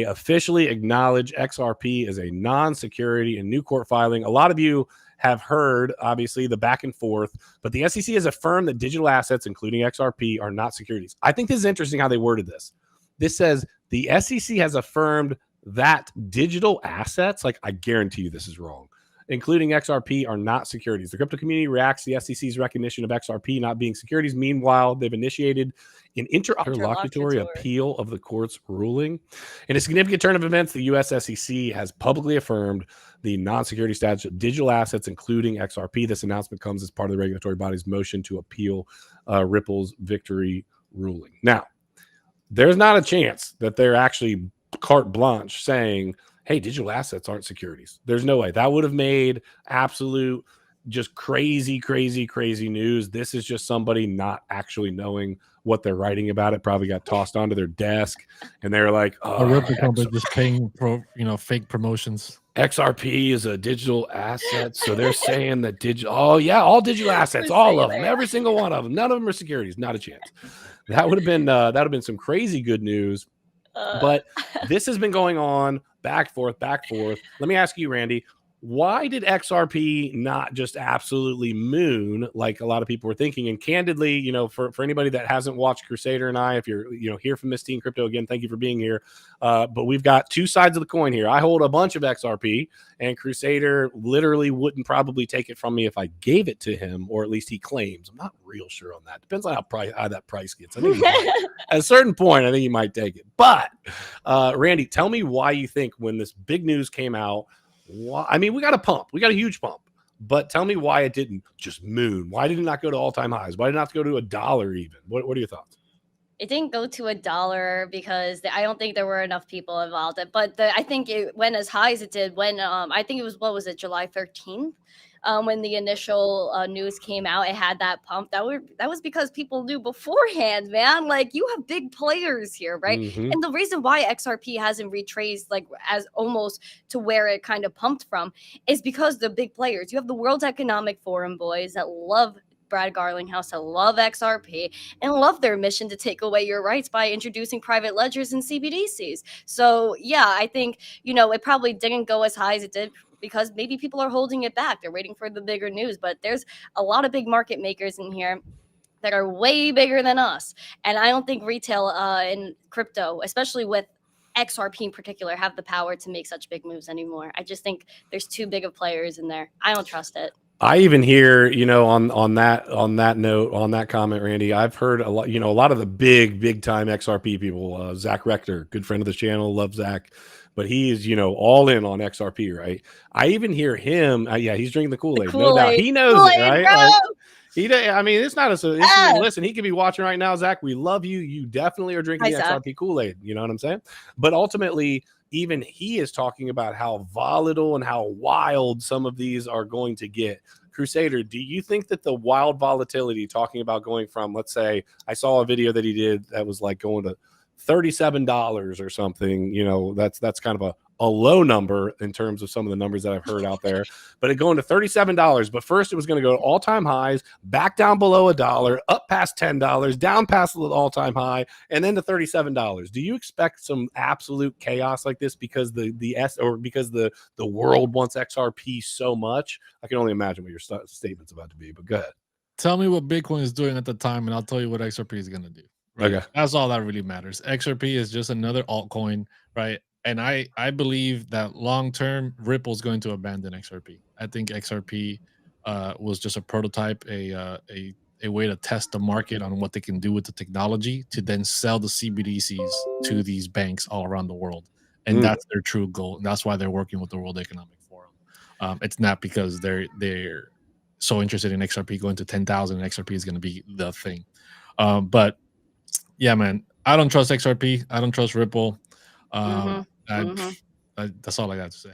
officially acknowledge XRP as a non-security in new court filing. A lot of you have heard, obviously, the back and forth, but the SEC has affirmed that digital assets, including XRP, are not securities. I think this is interesting how they worded this. This says the SEC has affirmed that digital assets, like I guarantee you this is wrong, including XRP, are not securities. The crypto community reacts to the SEC's recognition of XRP not being securities. Meanwhile, they've initiated an interlocutory appeal of the court's ruling. In a significant turn of events, the U.S. SEC has publicly affirmed the non-security status of digital assets, including XRP. This announcement comes as part of the regulatory body's motion to appeal Ripple's victory ruling. Now, there's not a chance that they're actually carte blanche saying, hey, digital assets aren't securities. There's no way. That would have made absolute just crazy news. This is just somebody not actually knowing what they're writing about. It probably got tossed onto their desk, and they're like, "Oh, Ripple company just paying fake promotions." XRP is a digital asset, so they're saying that digital. Oh yeah, all digital assets, all of them, every single one of them. None of them are securities. Not a chance. That would have been some crazy good news. But this has been going on back forth. Let me ask you, Randy, why did XRP not just absolutely moon like a lot of people were thinking? And candidly, for anybody that hasn't watched Crusader and I, if you're here from Miss Teen Crypto, again, thank you for being here. But we've got two sides of the coin here. I hold a bunch of XRP, and Crusader literally wouldn't probably take it from me if I gave it to him, or at least he claims. I'm not real sure on that. Depends on how that price gets. I think at a certain point, I think he might take it. But Randy, tell me why you think when this big news came out. I mean, we got a pump. We got a huge pump. But tell me why it didn't just moon. Why did it not go to all-time highs? Why did it not go to $1 even? What are your thoughts? It didn't go to $1 because I don't think there were enough people involved. But I think it went as high as it did when I think it was, what was it, July 13th? When the initial news came out, it had that pump. That was because people knew beforehand, man. Like, you have big players here, right? Mm-hmm. And the reason why XRP hasn't retraced like as almost to where it kind of pumped from is because the big players. You have the World Economic Forum boys that love Brad Garlinghouse, that love XRP and love their mission to take away your rights by introducing private ledgers and CBDCs. So yeah, I think it probably didn't go as high as it did, because maybe people are holding it back. They're waiting for the bigger news, but there's a lot of big market makers in here that are way bigger than us. And I don't think retail in crypto, especially with XRP in particular, have the power to make such big moves anymore. I just think there's too big of players in there. I don't trust it. I even hear, on that note, on that comment, Randy, I've heard a lot of the big time XRP people, Zach Rector, good friend of the channel, love Zach. But he is, all in on XRP, right? I even hear him. He's drinking the Kool-Aid. No doubt. He knows it, right? It's not listen, he could be watching right now. Zach, we love you. You definitely are drinking the XRP Kool-Aid. You know what I'm saying? But ultimately, even he is talking about how volatile and how wild some of these are going to get. Crusader, do you think that the wild volatility, talking about going from, let's say, I saw a video that he did that was like going to $37 or something, that's kind of a low number in terms of some of the numbers that I've heard out there, but it going to $37. But first it was going to go to all-time highs, back down below $1, up past $10, down past the all-time high, and then to $37. Do you expect some absolute chaos like this because because the world wants XRP so much? I can only imagine what your statement's about to be, but go ahead. Tell me what Bitcoin is doing at the time, and I'll tell you what XRP is going to do. Right? Okay, that's all that really matters. XRP is just another altcoin, right? And I believe that long term, Ripple is going to abandon XRP. I think XRP was just a prototype, a way to test the market on what they can do with the technology to then sell the CBDCs to these banks all around the world, and that's their true goal. And that's why they're working with the World Economic Forum. It's not because they're so interested in XRP going to 10,000. And XRP is going to be the thing, but yeah, man, I don't trust XRP. I don't trust Ripple. That's all I got to say.